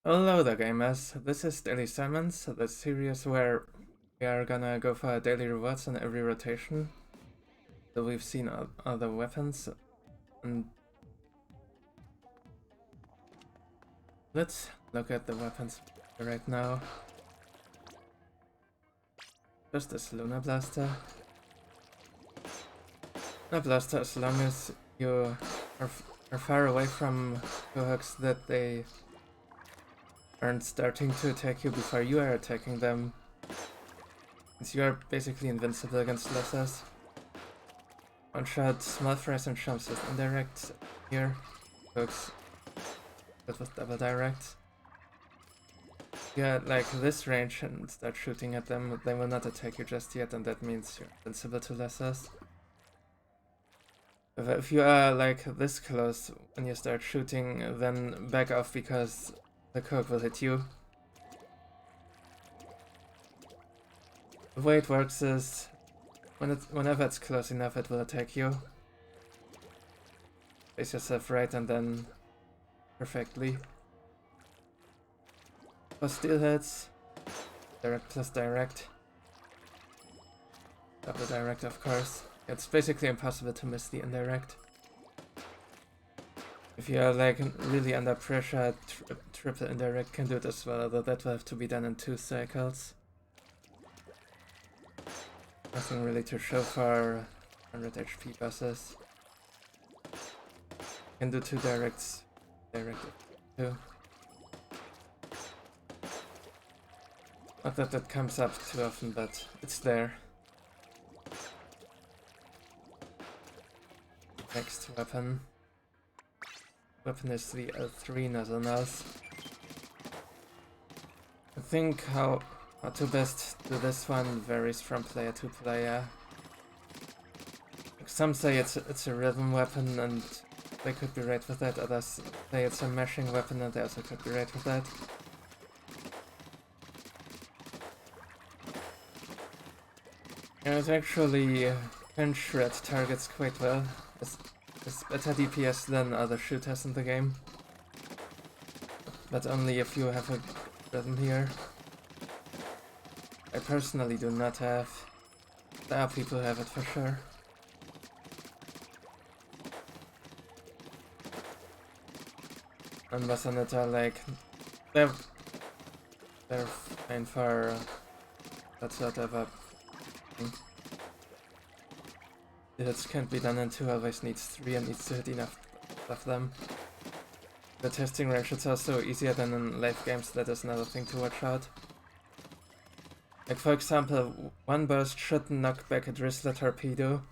Hello there gamers, this is Daily Salmons, the series where we are gonna go for daily rewards on every rotation. So we've seen other weapons, and let's look at the weapons right now. First is Lunar Blaster. Lunar Blaster, as long as you are far away from the hooks that they aren't starting to attack you before you are attacking them, since you are basically invincible against lessers. One shot, small fries and jumps with indirect here, hooks but with double direct. Yeah, like this range and start shooting at them, they will not attack you just yet, and that means you're invincible to lessers. If you are like this close when you start shooting, then back off because the coke will hit you. The way it works is whenever it's close enough, it will attack you. Place yourself right and then perfectly. For steel hits, direct plus direct. Double direct, of course. It's basically impossible to miss the indirect. If you are like really under pressure, triple indirect can do it as well, although that will have to be done in 2 cycles. Nothing really to show for 100 HP bosses. Can do 2 directs, direct 2. Not that that comes up too often, but it's there. Next weapon. Weapon is the L3 nozzle nose. I think how to best do this one varies from player to player. Some say it's a rhythm weapon and they could be right with that, others say it's a mashing weapon and they also could be right with that. And it actually can shred targets quite well. It's better DPS than other shooters in the game. But only if you have a rhythm here. I personally do not have. There are people who have it for sure. And Basanet are like they're fine for that sort of a thing. The hits can't be done in 2, always needs 3 and needs to hit enough of them. The testing range is also easier than in live games, that is another thing to watch out. Like for example, one burst should knock back a Drizzler torpedo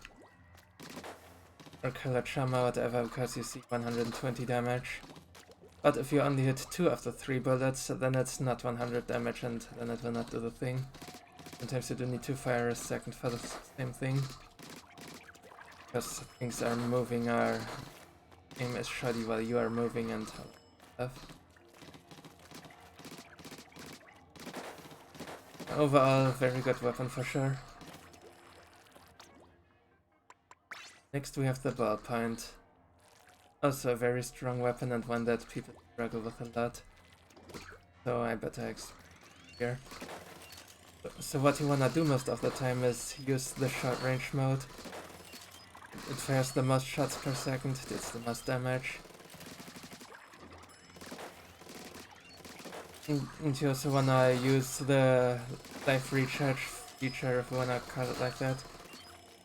or kill a Chama, whatever, because you see 120 damage. But if you only hit 2 of the 3 bullets, then it's not 100 damage and then it will not do the thing. Sometimes you do need to fire a second for the same thing. Because things are moving, our aim is shoddy while you are moving and stuff. Overall, very good weapon for sure. Next we have the ballpoint. Also a very strong weapon and one that people struggle with a lot. So I better explain here. So what you wanna do most of the time is use the short range mode. It fires the most shots per second, deals the most damage. And you also wanna use the life recharge feature, if you wanna call it like that.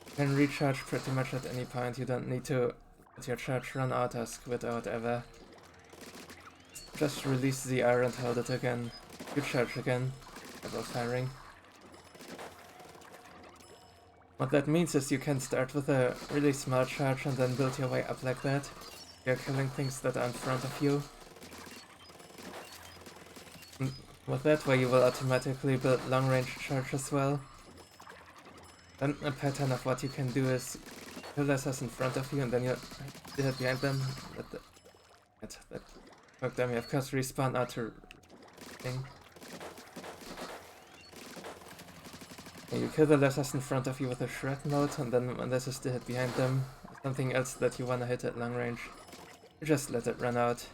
You can recharge pretty much at any point, you don't need to let your charge run out or quit or whatever. Just release the R and hold it again. You charge again, double firing. What that means is you can start with a really small charge and then build your way up like that. You're killing things that are in front of you. And with that way you will automatically build long range charge as well. Then a pattern of what you can do is kill lessers in front of you and then you hit behind them. That fuck them, you of course respawn after thing. You kill the lessers in front of you with a shred mode, and then when this is still hit behind them, something else that you wanna hit at long range, you just let it run out.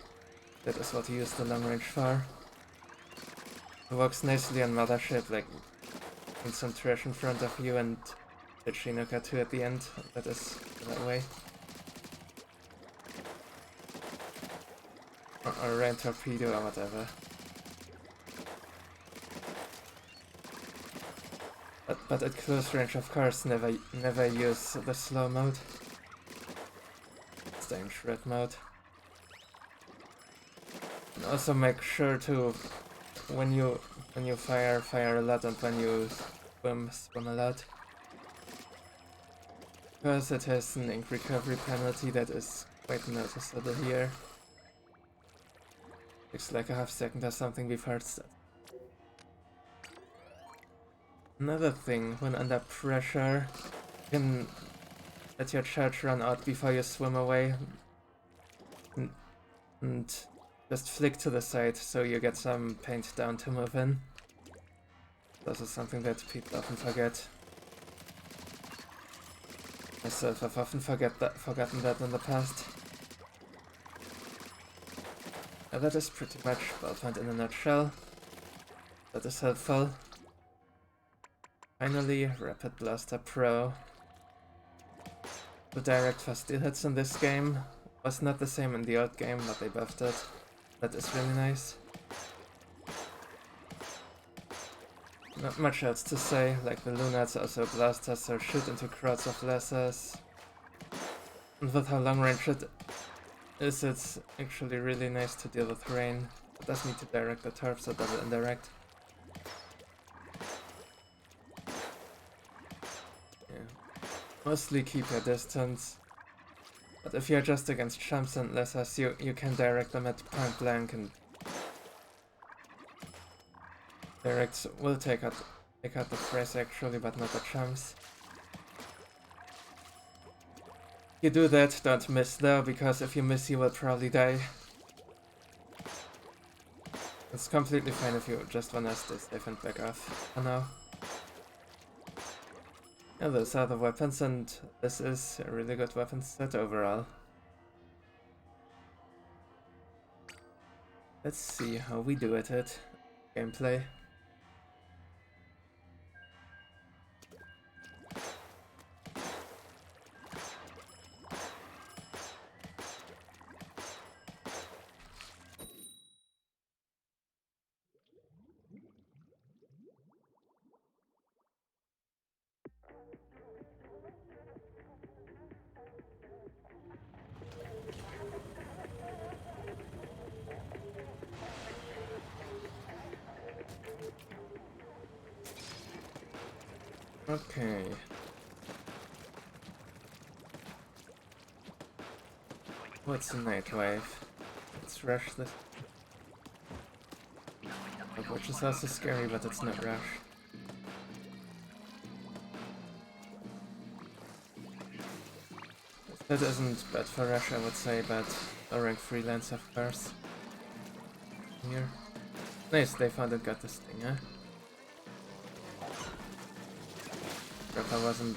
That is what you use the long range for. Works nicely on Mothership, like in some trash in front of you and the Chinook 2 at the end. That is that way. Or rain torpedo or whatever. But at close range, of course, never use the slow mode. Stay in shred mode. And also make sure to, when you fire a lot, and when you swim a lot. Because it has an ink recovery penalty that is quite noticeable here. Takes like a half second or something before it starts. Another thing, when under pressure, you can let your charge run out before you swim away. And just flick to the side so you get some paint down to move in. This is something that people often forget. Myself, I've often forgotten that in the past. That is pretty much Ballpoint in a nutshell. That is helpful. Finally, Rapid Blaster Pro. The direct for steel hits in this game was not the same in the old game, but they buffed it. That is really nice. Not much else to say, like the Lunats also blasters, so shoot into crowds of lasers. And with how long range it is, it's actually really nice to deal with rain. It does need to direct the turf, so double indirect. Yeah. Mostly keep your distance. But if you're just against chumps and lasers, you can direct them at point blank, and directs will take out the frays actually, but not the chumps. You do that, don't miss though, because if you miss you will probably die. It's completely fine if you just wanna stay safe and back off for now. Yeah, those are the weapons, and this is a really good weapon set overall. Let's see how we do at it. Gameplay. Okay. What's a night wave? Let's rush this. Which is also scary, but it's not rush. That isn't bad for rush, I would say, but a rank freelance, of course. Here. Nice, they found it got this thing, huh? I wasn't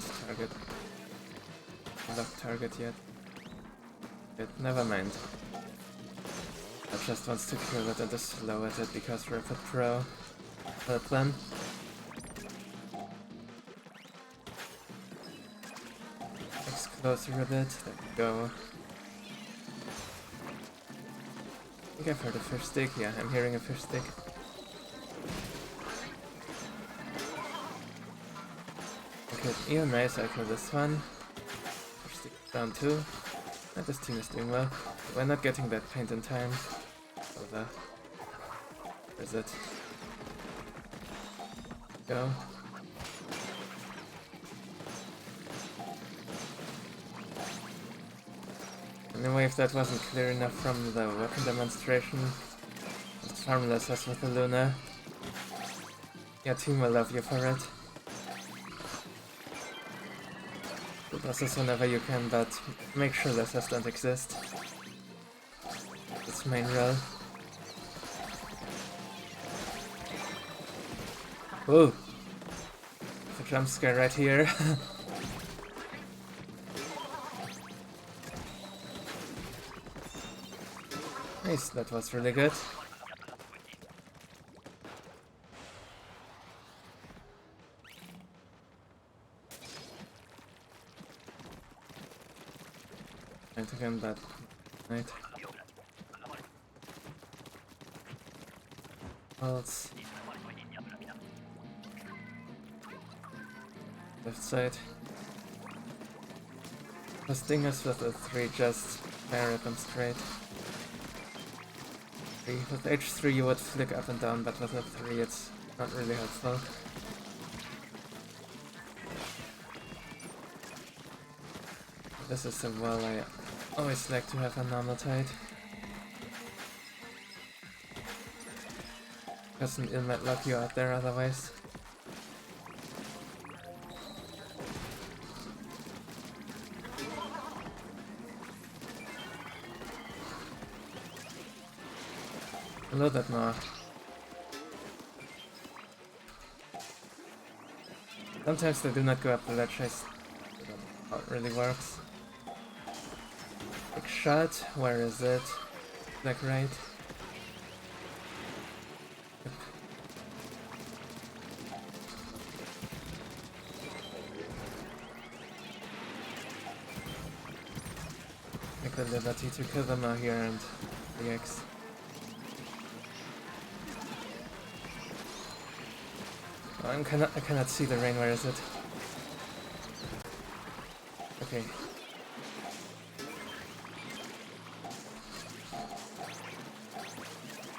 locked target yet. Never mind. I just wants to kill it and is slow at it because Rapid Pro help them. Looks closer a bit. There we go. I think I've heard a fish stick. Yeah, I'm hearing a fish stick. Okay, yeah, nice. I kill this one. Fish stick down too. And this team is doing well. We're not getting that paint in time. Over. Where is it? Go. Anyway, if that wasn't clear enough from the weapon demonstration, just harmless as with the Luna. Your team will love you for it. Do bosses whenever you can, but make sure lasers don't exist. It's main role. Ooh! The jump scare right here. Nice, that was really good. Night again, but night. Pulse. Left side. The stingers with the 3 just fire them straight. With H3 you would flick up and down, but with a 3 it's not really helpful. This is a well I always like to have a normal tide. Because an ill might lock you out there otherwise. A little bit more. Sometimes they do not go up the ledge, I don't know how it really works. Big shot, where is it? Like right? Yep. Take the liberty to kill them out here and the X. I cannot see the rain, where is it? Okay.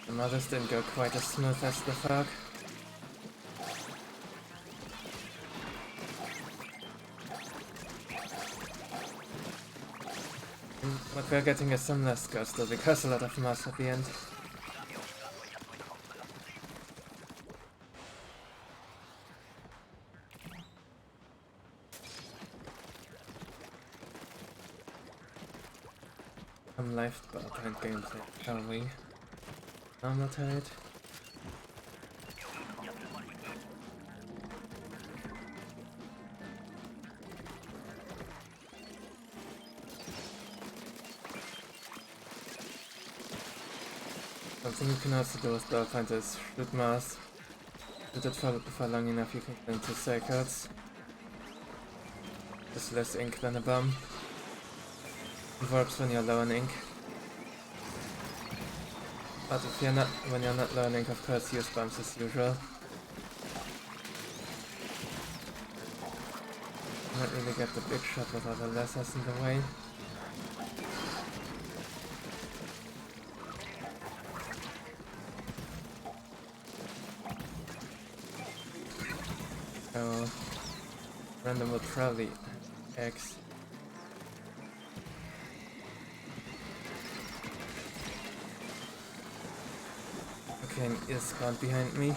The mothers didn't go quite as smooth as the fog. What we're getting is some less ghost though, because a lot of moss at the end. Life behind gameplay, shall we? Normal tide. Something you can also do with Bellpoint is shoot mass. Shoot it for long enough, you can get into cycles. There's less ink than a bomb. It works when you're low on ink. But if you're not, when you're not low on ink, of course use bombs as usual. You don't really get the big shot with all the lasers in the way. So random would probably X. Okay, is spawned behind me.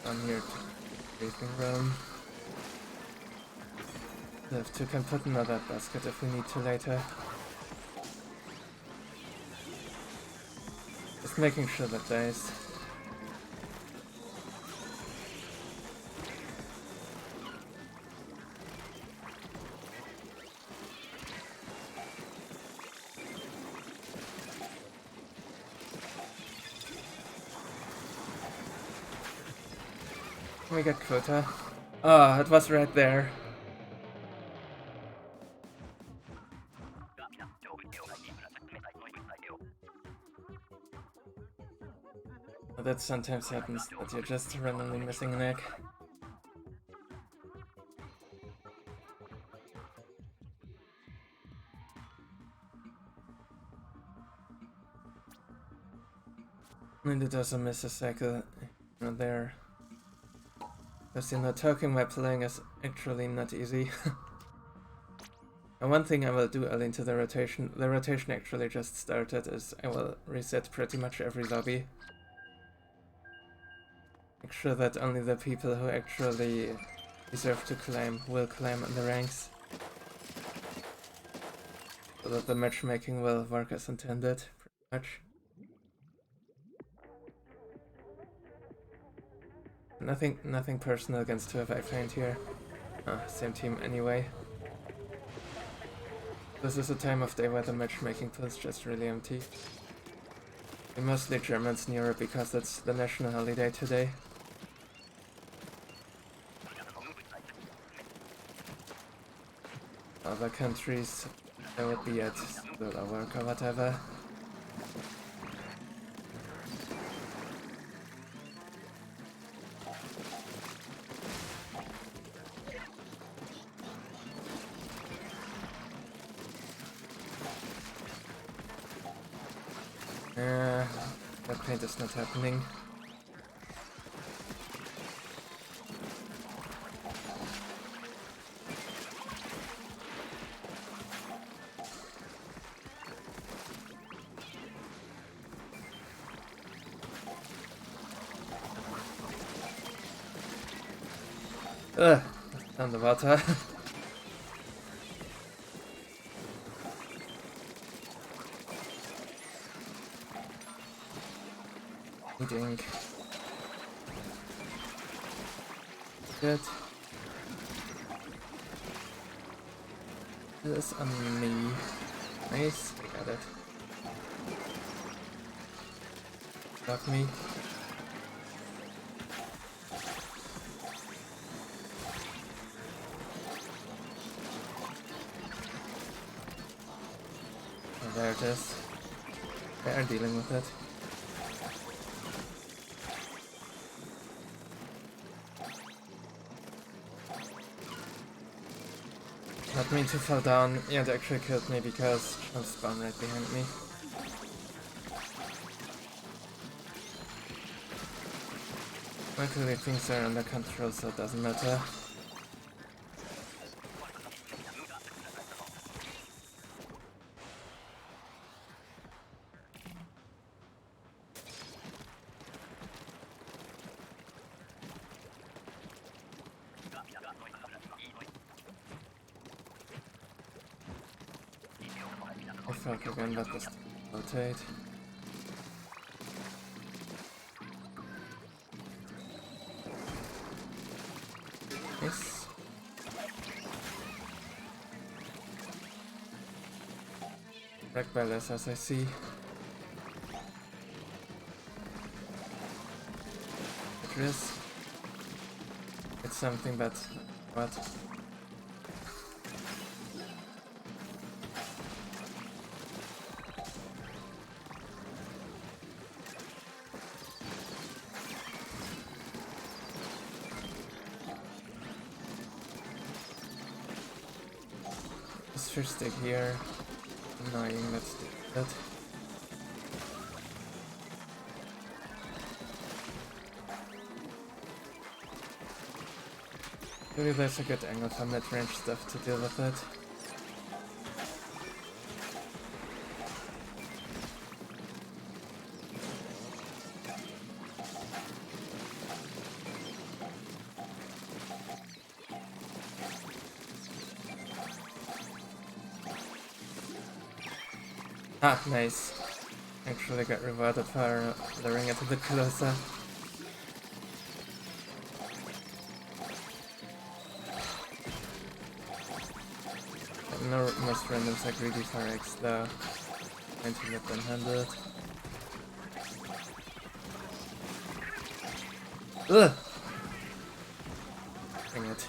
I'm here to briefing room. Have to can put another basket if we need to later. Just making sure that dies. We got quota. Oh, it was right there. That sometimes happens, that you're just randomly missing an egg. And it also miss a cycle there. Because you know, talking while playing is actually not easy. And one thing I will do early into the rotation actually just started, is I will reset pretty much every lobby. Make sure that only the people who actually deserve to climb will climb in the ranks. So that the matchmaking will work as intended, pretty much. Nothing personal against whoever I find here. Same team anyway. This is a time of day where the matchmaking pool is just really empty. We're mostly Germans in Europe because it's the national holiday today. other countries, they would be at lower work or whatever. That paint is not happening. Ugh, underwater. Eating. Good. This on me. Nice, I got it. Block me. Oh, there it is. They are dealing with it. Not mean to fall down. Yeah, they actually killed me because I'm spawned right behind me. Luckily things are under control, so it doesn't matter. I fuck again, but this rotate. Yes. Wrecked by less as I see. It is. It's something, but what? This fish stick here. Annoying, let's do that. Maybe there's a good angle for mid-range stuff to deal with it. Ah, nice. Actually got rewarded for luring it a bit closer. No, most randoms are greedy for X though. Trying to let them handle it. Ugh! Dang it.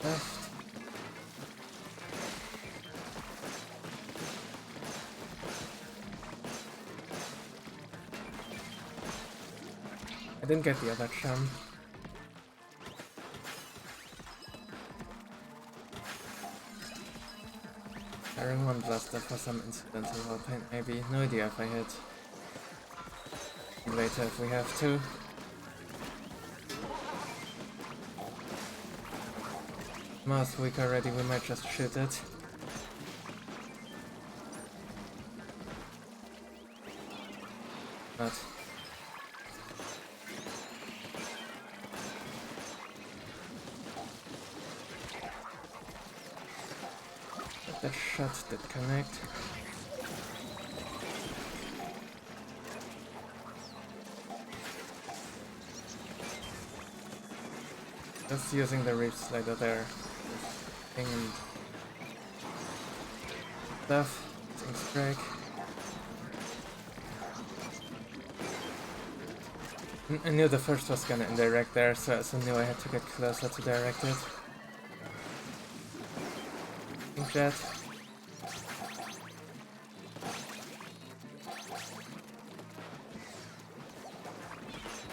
Left. I didn't get the other chum. Firing one blaster for some incidental wall paint maybe. No idea if I hit. Later if we have to. Mouth weak already, we might just shoot it. But that shot did connect. Just using the reef slider there. Thing and stuff. Things break. I knew the first was gonna indirect there, so I knew I had to get closer to direct it. Think that.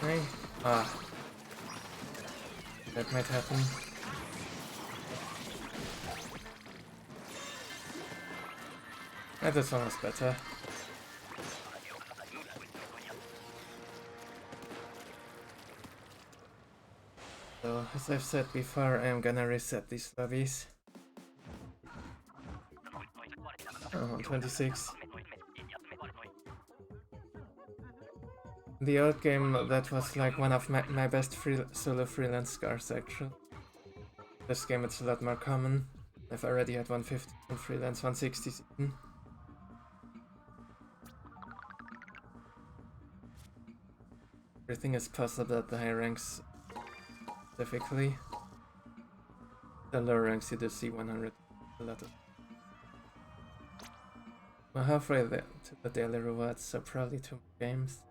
Okay. Ah. That might happen. This one was better. So, as I've said before, I am gonna reset these lobbies. Oh, 26. The old game, that was like one of my best solo freelance scars, actually. This game, it's a lot more common. I've already had 150 on freelance, 160 season. Everything is possible at the high ranks, specifically. The lower ranks you do see 100 a lot of. We're halfway there to the daily rewards, so probably 2 more games.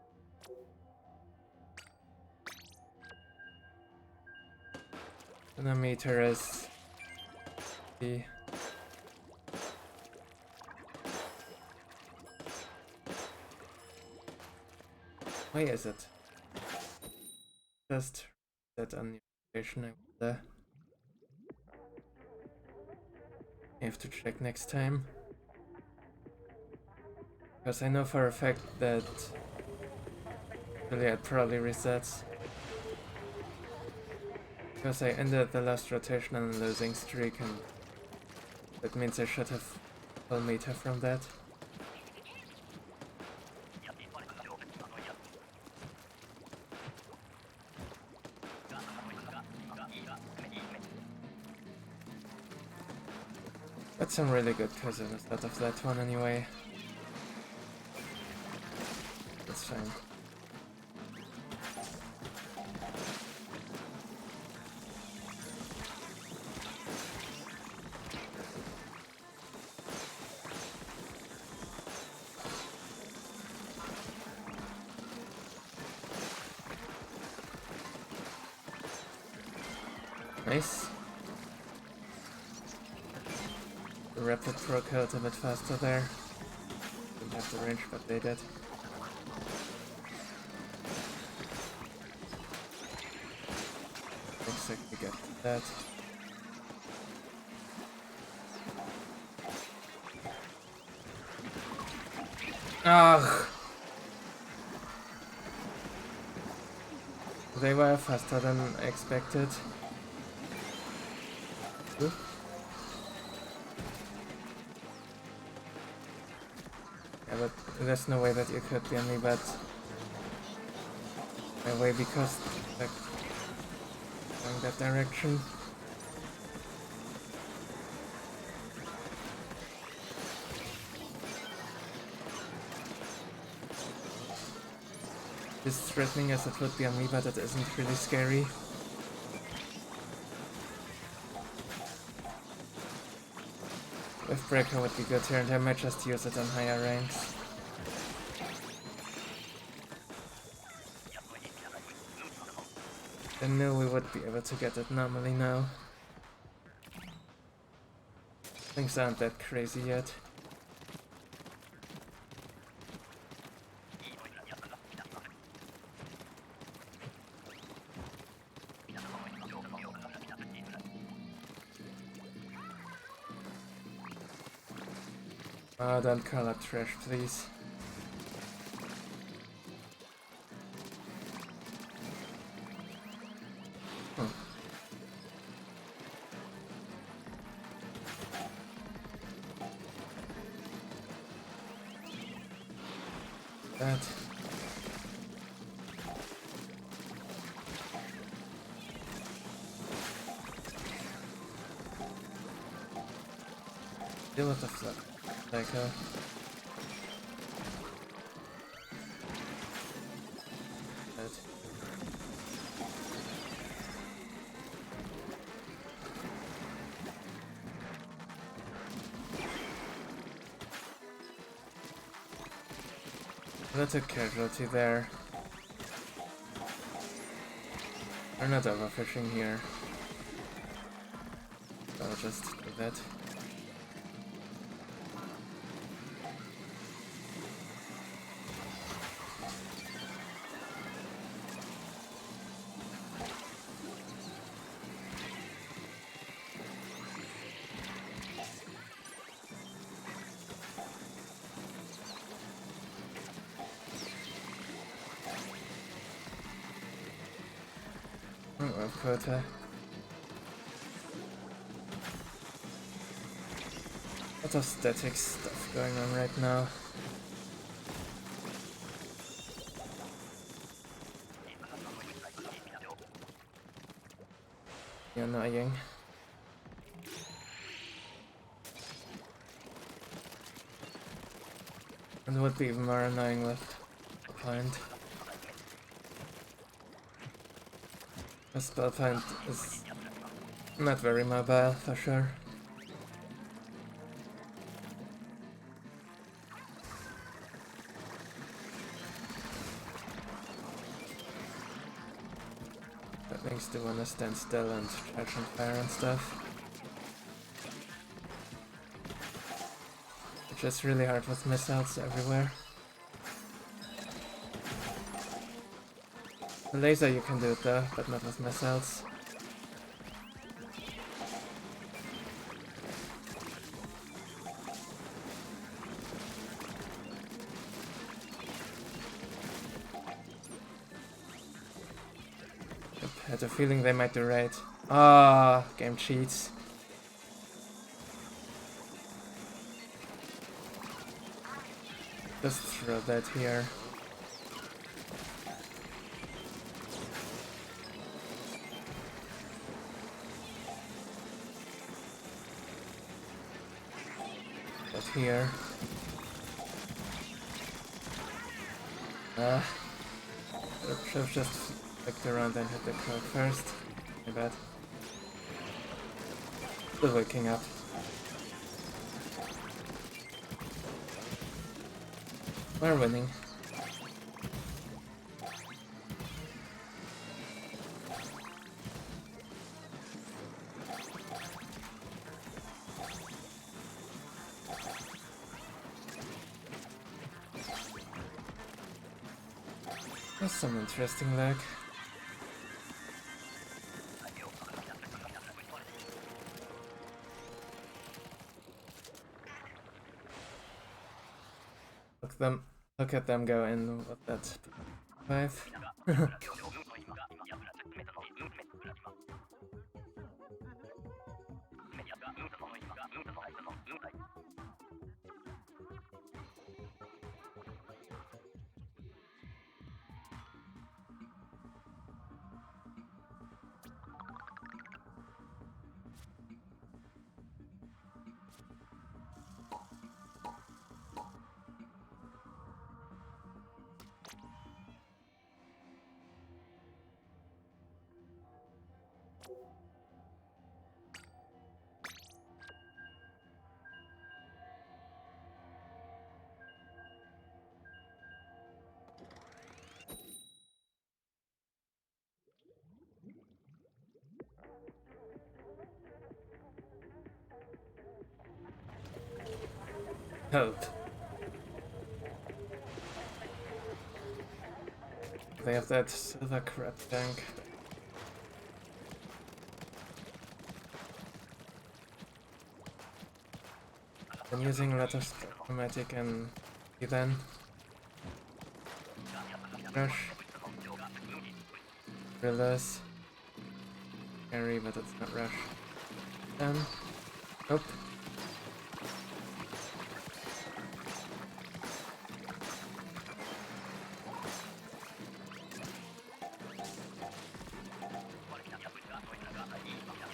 The meter is the why is it? Just set on the location. I have to check next time. Because I know for a fact that Juliet probably resets. Because I ended the last rotation on a losing streak, and that means I should have full meter from that. But some really good Cohozuna out of that one anyway. That's fine. Nice. The rapid pro killed a bit faster there. Didn't have the range, but they did. Looks like we get that. Ugh! They were faster than expected. Ooh. Yeah, but there's no way that you could be on me, but my way because like going that direction. It's threatening as it would be on me, but it isn't really scary. With Breaker would be good here, and I might just use it on higher ranks. I knew we would be able to get it normally now. Things aren't that crazy yet. Oh, don't call up trash, please. Oh. That. Deal with the flip. Psycho. That's a casualty there. We're not overfishing here. I'll just do that. Quota. Lot of static stuff going on right now. Annoying. And would be even more annoying with a point. A spellpoint is not very mobile, for sure. That things do wanna stand still and charge and fire and stuff. Which is really hard with missiles everywhere. The laser you can do it though, but not with missiles. I had a feeling they might do raid. Ah, game cheats. Just throw that here. Here. Should have just flicked around and hit the crowd first. My bad. Still waking up. We're winning. That's some interesting lag. Look at them go in with that 5. Help. They have that silver crab tank. I'm using a lot of automatic and then rush. Realize. Scary, but it's not rush. Nope.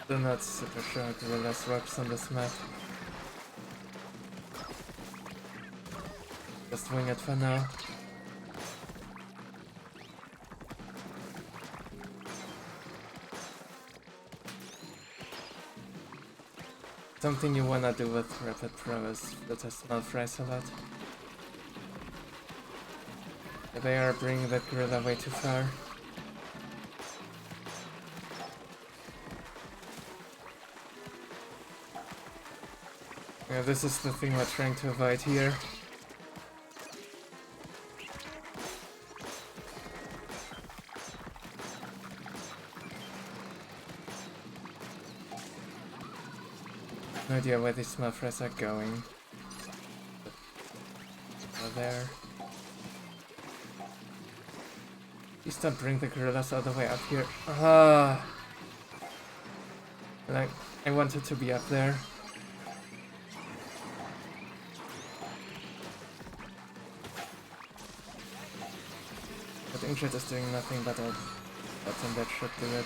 Still not super sure how to realize rocks on this map. Just wing it for now. Something you wanna do with Rapid Pro is that I smell fries a lot. They are bringing that gorilla way too far. Yeah, this is the thing we're trying to avoid here. No idea where these small threats are going. Over there. Please don't bring the gorillas all the way up here. Ah! Like, I wanted to be up there. But Inkjet is doing nothing but a button that should do it.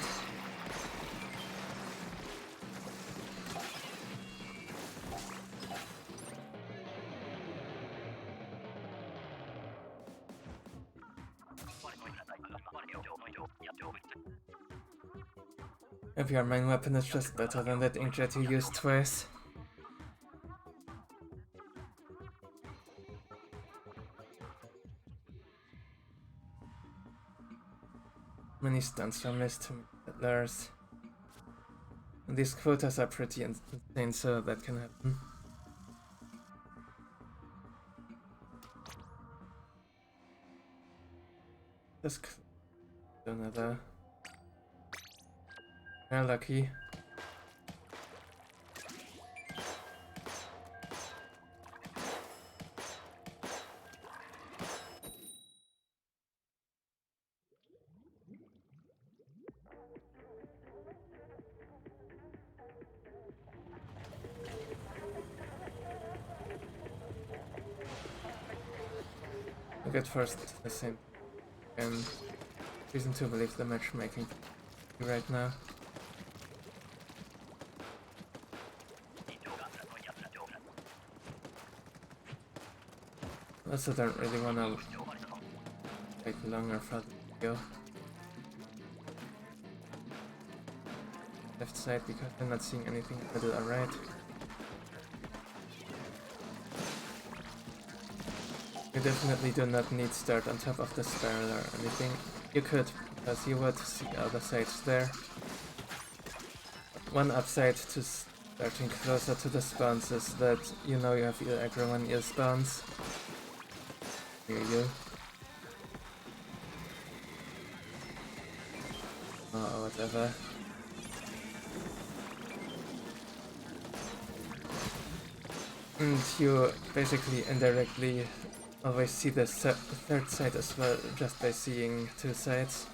If your main weapon is just better than that Inkjet you used twice. Many stunts are missed to settlers. And these quotas are pretty insane, so that can happen. Just another. They're lucky. Look at first the same. Reason to believe the matchmaking right now. Also don't really wanna wait longer for the video. Left side because I'm not seeing anything in the middle, alright. You definitely do not need start on top of the spiral or anything. You could, because you would see other sides there. One upside to starting closer to the spawns is that you know you have eel aggro when eel spawns. Here you. Oh, whatever. And you basically indirectly always see the third side as well, just by seeing two sides.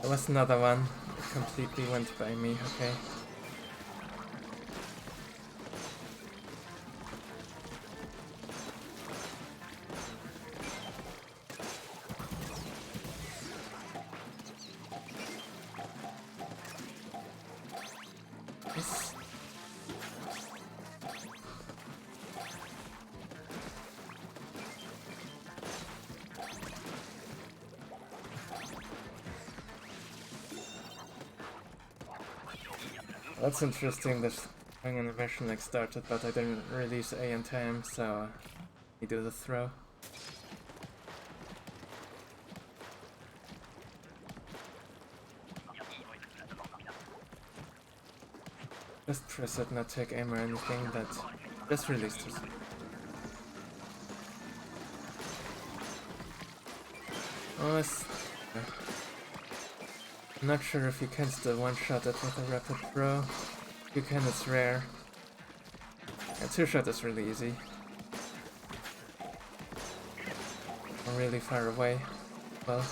There was another one. It completely went by me, okay. That's interesting that an animation like started, but I didn't release A in time, so you do the throw. Just press it, not take aim or anything, but just release this. Oh, I'm not sure if you can still one-shot it with a rapid throw. You can, it's rare. Yeah, two-shot is really easy. I'm really far away. Well,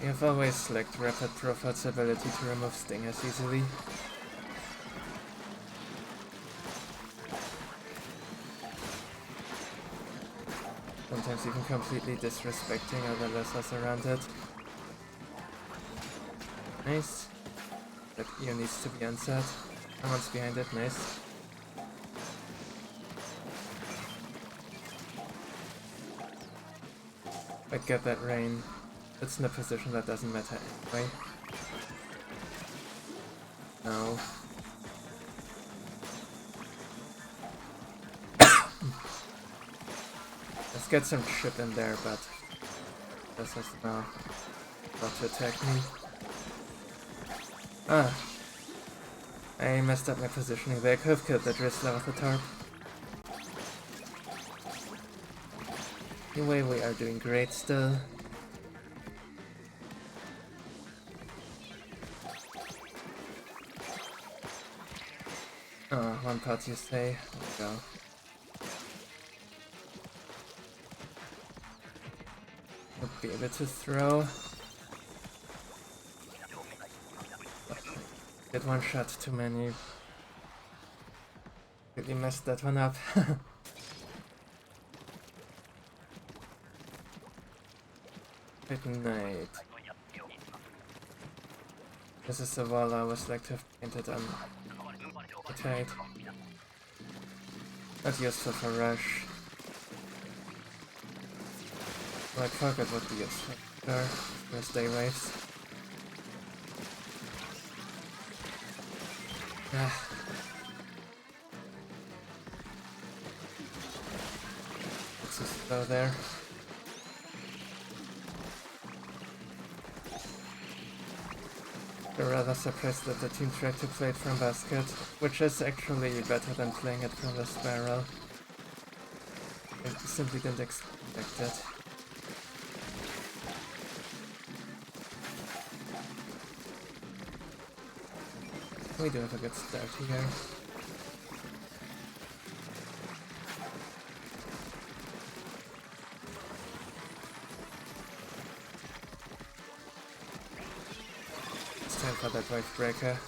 you have always selected rapid throw for its ability to remove stingers easily. Sometimes even completely disrespecting other lessers around it. Nice. That ear needs to be unset. Someone's behind it, nice. I get that rain. It's in a position that doesn't matter anyway. No. Let's get some chip in there, but this is now about to attack me. Ah. I messed up my positioning there. I could have killed the Drizzler with the tarp. Anyway, we are doing great still. Oh, one pot you say. Let's go. We'll be able to throw. Get one shot too many. Really messed that one up. Good night. This is the wall I was like to have painted on the tide. Not useful for rush. Like Foggy would be useful for stay waves. Ah. It's so slow there. I'm rather surprised that the team tried to play it from basket, which is actually better than playing it from the spiral. I simply didn't expect it. We do have a good start here. It's time for that wave breaker.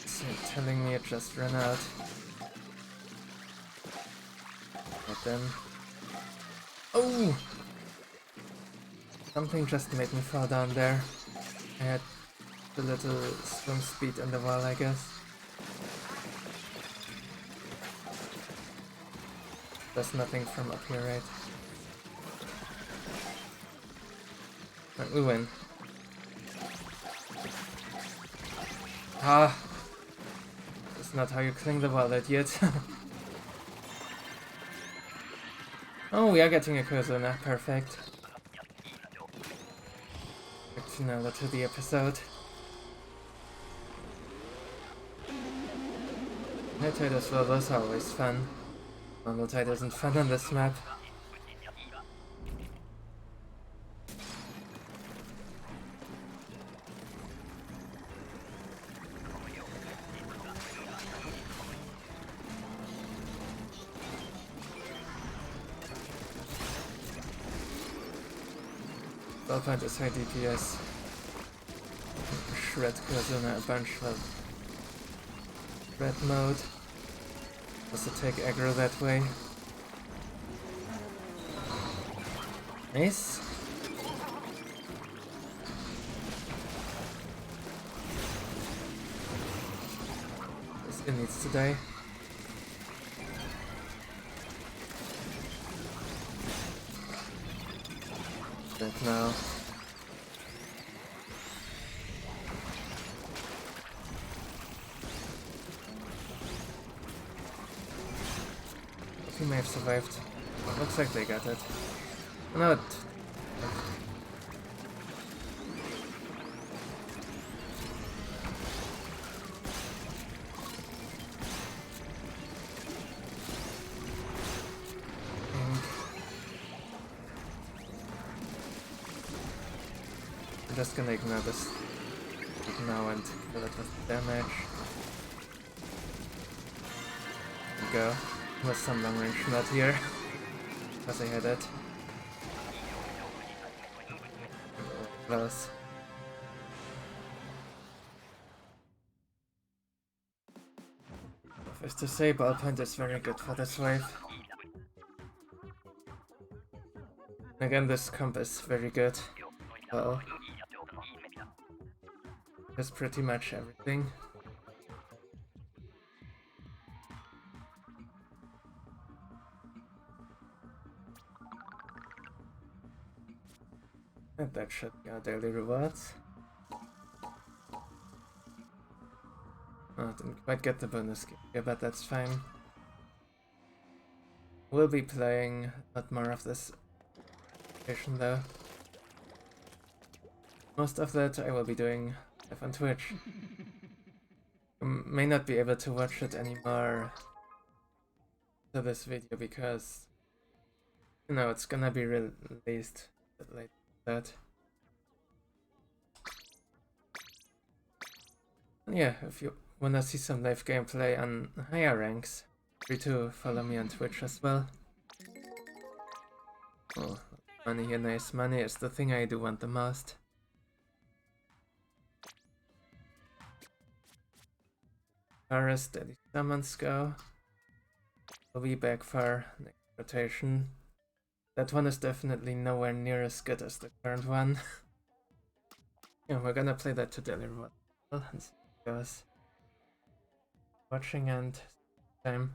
So telling me it just ran out. But then... Oh! Something just made me fall down there. I had a little swim speed in the wall, I guess. There's nothing from up here, right? But we win. Ah! That's not how you cling the wall, idiot. Oh, we are getting a Cohozuna, perfect. Finale to the episode. High tide as well, those are always fun. Low tide isn't fun on this map. Ballpoint is high DPS. Shred Cohozuna a bunch of red mode. Also take aggro that way. Nice. This guy needs to die. Dead now. He may have survived. Looks like they got it. No, I'm just gonna ignore this now and kill it with damage. There we go. With some long range not here. Because I had it. Close. First to say, ballpoint is very good for this wave. Again, this comp is very good. Well, that's pretty much everything. And that should be our daily rewards. Oh, didn't quite get the bonus gear, but that's fine. We'll be playing a lot more of this station though. Most of that I will be doing live on Twitch. You may not be able to watch it anymore to this video because, you know, it's gonna be released a bit late that. Yeah, if you wanna see some live gameplay on higher ranks, free to follow me on Twitch as well. Oh, money here, nice. Money is the thing I do want the most. As far as Daily Salmons go, we'll be back for next rotation. That one is definitely nowhere near as good as the current one. Yeah, we're gonna play that to Daily Reward and see how it goes. Watching and time.